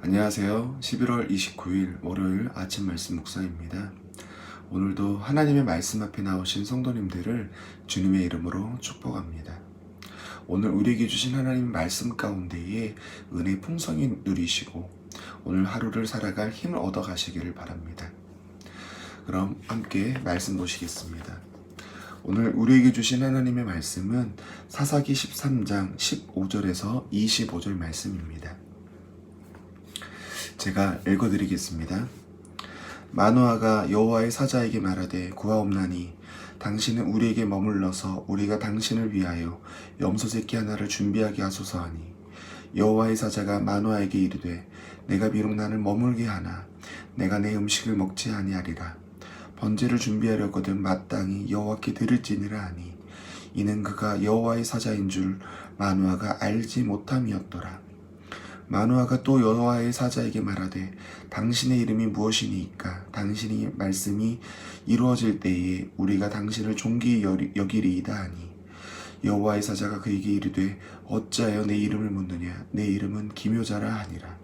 안녕하세요. 11월 29일 월요일 아침 말씀 묵상입니다. 오늘도 하나님의 말씀 앞에 나오신 성도님들을 주님의 이름으로 축복합니다. 오늘 우리에게 주신 하나님 말씀 가운데에 은혜 풍성히 누리시고 오늘 하루를 살아갈 힘을 얻어 가시기를 바랍니다. 그럼 함께 말씀 보시겠습니다. 오늘 우리에게 주신 하나님의 말씀은 사사기 13장 15절에서 25절 말씀입니다. 제가 읽어드리겠습니다. 마노아가 여호와의 사자에게 말하되 구하옵나니 당신은 우리에게 머물러서 우리가 당신을 위하여 염소 새끼 하나를 준비하게 하소서 하니 여호와의 사자가 마노아에게 이르되 내가 비록 나를 머물게 하나 내가 내 음식을 먹지 아니하리라. 번제를 준비하려거든 마땅히 여호와께 드릴지니라 하니 이는 그가 여호와의 사자인 줄 마노아가 알지 못함이었더라. 마노아가 또 여호와의 사자에게 말하되 당신의 이름이 무엇이니까 당신의 말씀이 이루어질 때에 우리가 당신을 존귀히 여기리이다 하니 여호와의 사자가 그에게 이르되 어찌하여 내 이름을 묻느냐 내 이름은 기묘자라 하니라.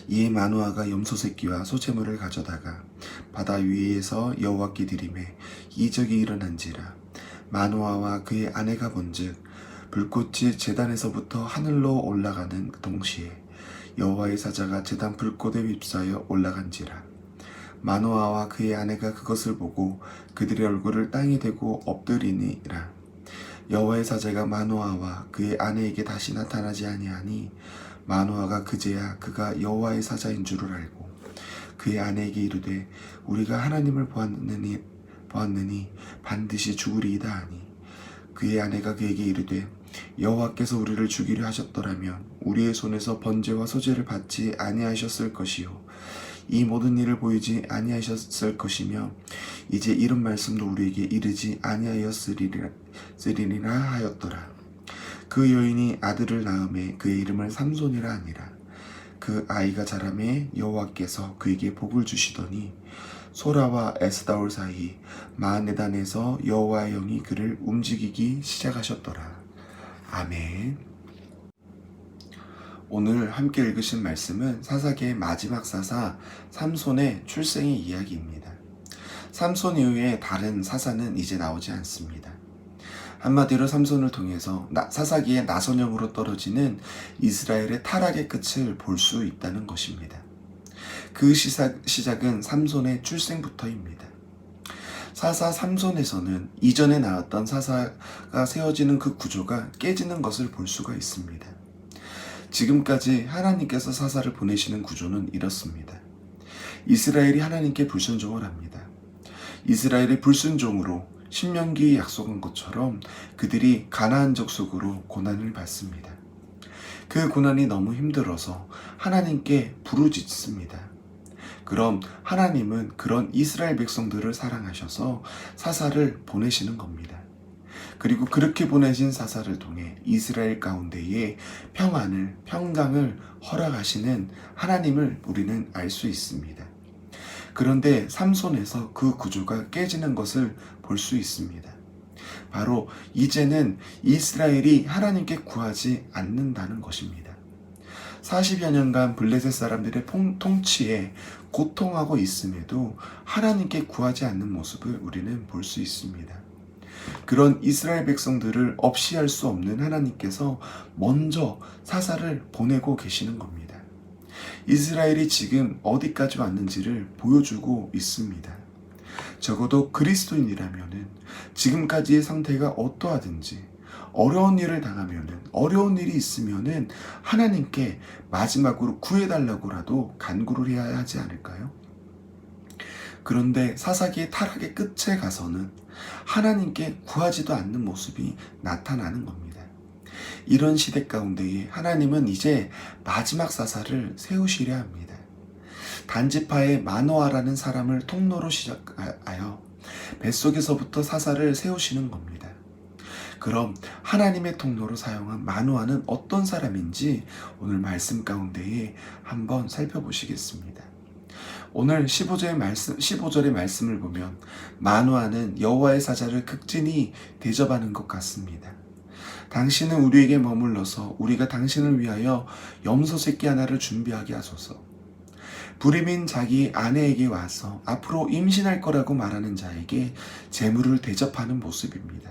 이에 마노아가 염소 새끼와 소재물을 가져다가 바다 위에서 여호와께 드리매 이적이 일어난지라. 마노아와 그의 아내가 본즉 불꽃이 제단에서부터 하늘로 올라가는 동시에 여호와의 사자가 제단 불꽃에 휩싸여 올라간지라. 마노아와 그의 아내가 그것을 보고 그들의 얼굴을 땅에 대고 엎드리니라. 여호와의 사자가 마노아와 그의 아내에게 다시 나타나지 아니하니 마노아가 그제야 그가 여호와의 사자인 줄을 알고 그의 아내에게 이르되 우리가 하나님을 보았느니 반드시 죽으리이다 하니 그의 아내가 그에게 이르되 여호와께서 우리를 죽이려 하셨더라면 우리의 손에서 번제와 소제를 받지 아니하셨을 것이요 이 모든 일을 보이지 아니하셨을 것이며 이제 이런 말씀도 우리에게 이르지 아니하였으리라 하였더라. 그 여인이 아들을 낳음에 그의 이름을 삼손이라 하니라. 그 아이가 자라매 여호와께서 그에게 복을 주시더니 소라와 에스다올 사이 마하네단에서 여호와의 영이 그를 움직이기 시작하셨더라. 아멘. 오늘 함께 읽으신 말씀은 사사기의 마지막 사사 삼손의 출생의 이야기입니다. 삼손 이후에 다른 사사는 이제 나오지 않습니다. 한마디로 삼손을 통해서 사사기의 나선형으로 떨어지는 이스라엘의 타락의 끝을 볼 수 있다는 것입니다. 그 시작은 삼손의 출생부터입니다. 사사 삼손에서는 이전에 나왔던 사사가 세워지는 그 구조가 깨지는 것을 볼 수가 있습니다. 지금까지 하나님께서 사사를 보내시는 구조는 이렇습니다. 이스라엘이 하나님께 불순종을 합니다. 이스라엘의 불순종으로 신명기에 약속한 것처럼 그들이 가나안 족속으로 고난을 받습니다. 그 고난이 너무 힘들어서 하나님께 부르짖습니다. 그럼 하나님은 그런 이스라엘 백성들을 사랑하셔서 사사를 보내시는 겁니다. 그리고 그렇게 보내신 사사를 통해 이스라엘 가운데에 평강을 허락하시는 하나님을 우리는 알 수 있습니다. 그런데 삼손에서 그 구조가 깨지는 것을 볼 수 있습니다. 바로 이제는 이스라엘이 하나님께 구하지 않는다는 것입니다. 40여 년간 블레셋 사람들의 통치에 고통하고 있음에도 하나님께 구하지 않는 모습을 우리는 볼 수 있습니다. 그런 이스라엘 백성들을 없이 할 수 없는 하나님께서 먼저 사사를 보내고 계시는 겁니다. 이스라엘이 지금 어디까지 왔는지를 보여주고 있습니다. 적어도 그리스도인이라면 지금까지의 상태가 어떠하든지 어려운 일을 당하면은 어려운 일이 있으면은 하나님께 마지막으로 구해달라고라도 간구를 해야 하지 않을까요? 그런데 사사기의 타락의 끝에 가서는 하나님께 구하지도 않는 모습이 나타나는 겁니다. 이런 시대 가운데에 하나님은 이제 마지막 사사를 세우시려 합니다. 단지파의 마노아라는 사람을 통로로 시작하여 뱃속에서부터 사사를 세우시는 겁니다. 그럼 하나님의 통로로 사용한 마노아는 어떤 사람인지 오늘 말씀 가운데에 한번 살펴보시겠습니다. 오늘 15절의 말씀을 보면 마노아는 여호와의 사자를 극진히 대접하는 것 같습니다. 당신은 우리에게 머물러서 우리가 당신을 위하여 염소 새끼 하나를 준비하게 하소서. 불임인 자기 아내에게 와서 앞으로 임신할 거라고 말하는 자에게 재물을 대접하는 모습입니다.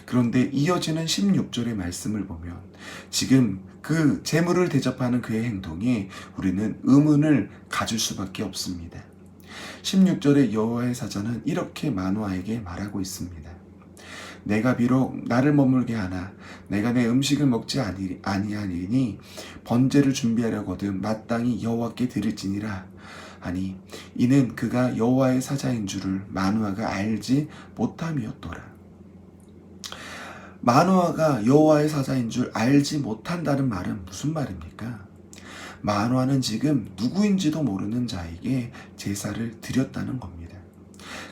그런데 이어지는 16절의 말씀을 보면 지금 그 재물을 대접하는 그의 행동에 우리는 의문을 가질 수밖에 없습니다. 16절의 여호와의 사자는 이렇게 마노아에게 말하고 있습니다. 내가 비록 나를 머물게 하나 내가 내 음식을 먹지 아니하리니 번제를 준비하려거든 마땅히 여호와께 드릴지니라. 아니 이는 그가 여호와의 사자인 줄을 마노아가 알지 못함이었더라. 마노아가 여호와의 사자인 줄 알지 못한다는 말은 무슨 말입니까? 마노아는 지금 누구인지도 모르는 자에게 제사를 드렸다는 겁니다.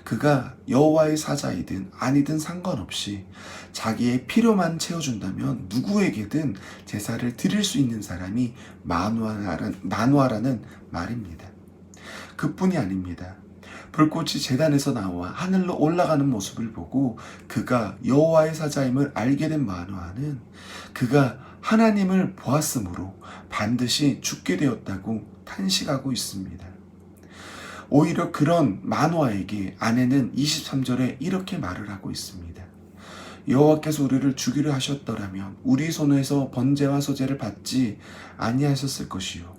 그가 여호와의 사자이든 아니든 상관없이 자기의 필요만 채워준다면 누구에게든 제사를 드릴 수 있는 사람이 마노아라는 말입니다. 그뿐이 아닙니다. 불꽃이 제단에서 나와 하늘로 올라가는 모습을 보고 그가 여호와의 사자임을 알게 된 마노아는 그가 하나님을 보았으므로 반드시 죽게 되었다고 탄식하고 있습니다. 오히려 그런 마노아에게 아내는 23절에 이렇게 말을 하고 있습니다. 여호와께서 우리를 죽이려 하셨더라면 우리 손에서 번제와 소제를 받지 아니하셨을 것이요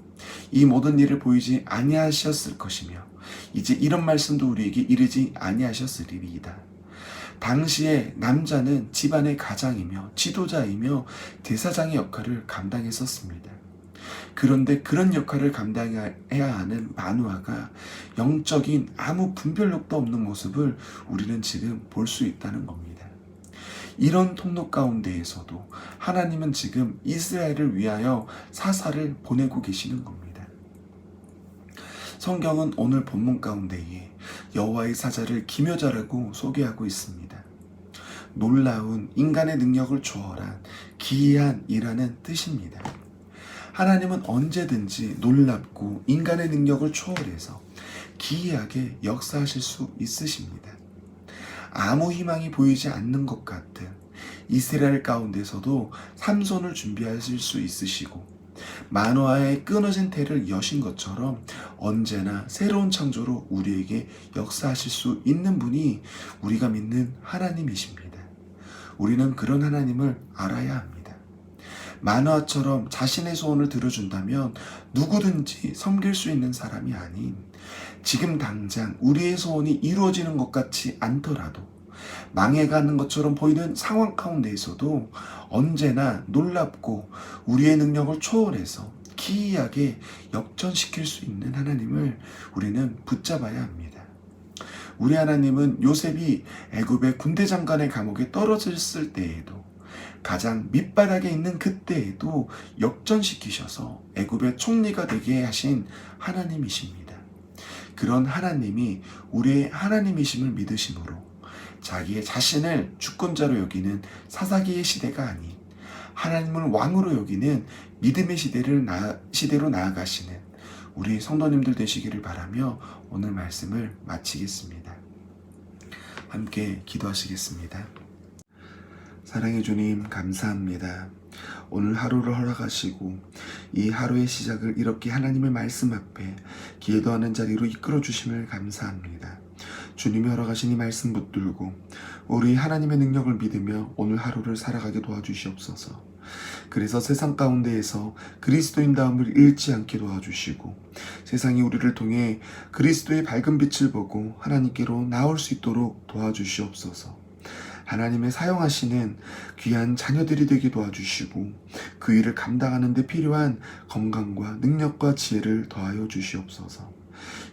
이 모든 일을 보이지 아니하셨을 것이며 이제 이런 말씀도 우리에게 이르지 아니하셨으리이다. 당시에 남자는 집안의 가장이며 지도자이며 대사장의 역할을 감당했었습니다. 그런데 그런 역할을 감당해야 하는 마노아가 영적인 아무 분별력도 없는 모습을 우리는 지금 볼 수 있다는 겁니다. 이런 통로 가운데에서도 하나님은 지금 이스라엘을 위하여 사사를 보내고 계시는 겁니다. 성경은 오늘 본문 가운데에 여호와의 사자를 기묘자라고 소개하고 있습니다. 놀라운 인간의 능력을 초월한 기이한 이라는 뜻입니다. 하나님은 언제든지 놀랍고 인간의 능력을 초월해서 기이하게 역사하실 수 있으십니다. 아무 희망이 보이지 않는 것 같은 이스라엘 가운데서도 삼손을 준비하실 수 있으시고 마노아의 끊어진 태를 여신 것처럼 언제나 새로운 창조로 우리에게 역사하실 수 있는 분이 우리가 믿는 하나님이십니다. 우리는 그런 하나님을 알아야 합니다. 마노아처럼 자신의 소원을 들어준다면 누구든지 섬길 수 있는 사람이 아닌 지금 당장 우리의 소원이 이루어지는 것 같지 않더라도 망해가는 것처럼 보이는 상황 가운데에서도 언제나 놀랍고 우리의 능력을 초월해서 기이하게 역전시킬 수 있는 하나님을 우리는 붙잡아야 합니다. 우리 하나님은 요셉이 애굽의 군대 장관의 감옥에 떨어졌을 때에도 가장 밑바닥에 있는 그때에도 역전시키셔서 애굽의 총리가 되게 하신 하나님이십니다. 그런 하나님이 우리의 하나님이심을 믿으심으로 자기의 자신을 주권자로 여기는 사사기의 시대가 아닌 하나님을 왕으로 여기는 믿음의 시대로 나아가시는 우리 성도님들 되시기를 바라며 오늘 말씀을 마치겠습니다. 함께 기도하시겠습니다. 사랑의 주님 감사합니다. 오늘 하루를 허락하시고 이 하루의 시작을 이렇게 하나님의 말씀 앞에 기도하는 자리로 이끌어 주심을 감사합니다. 주님이 허락하신 이 말씀 붙들고 우리 하나님의 능력을 믿으며 오늘 하루를 살아가게 도와주시옵소서. 그래서 세상 가운데에서 그리스도인다움을 잃지 않게 도와주시고 세상이 우리를 통해 그리스도의 밝은 빛을 보고 하나님께로 나올 수 있도록 도와주시옵소서. 하나님의 사용하시는 귀한 자녀들이 되게 도와주시고 그 일을 감당하는 데 필요한 건강과 능력과 지혜를 더하여 주시옵소서.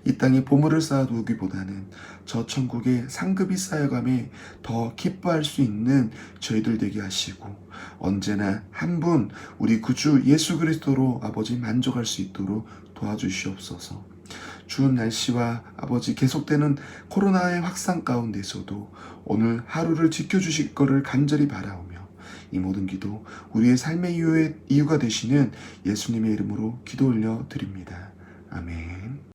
이 땅에 보물을 쌓아두기보다는 저 천국에 상급이 쌓여감에 더 기뻐할 수 있는 저희들 되게 하시고 언제나 한 분 우리 구주 예수 그리스도로 아버지 만족할 수 있도록 도와주시옵소서. 추운 날씨와 아버지 계속되는 코로나의 확산 가운데서도 오늘 하루를 지켜주실 것을 간절히 바라오며 이 모든 기도 우리의 삶의 이유가 되시는 예수님의 이름으로 기도 올려 드립니다. 아멘.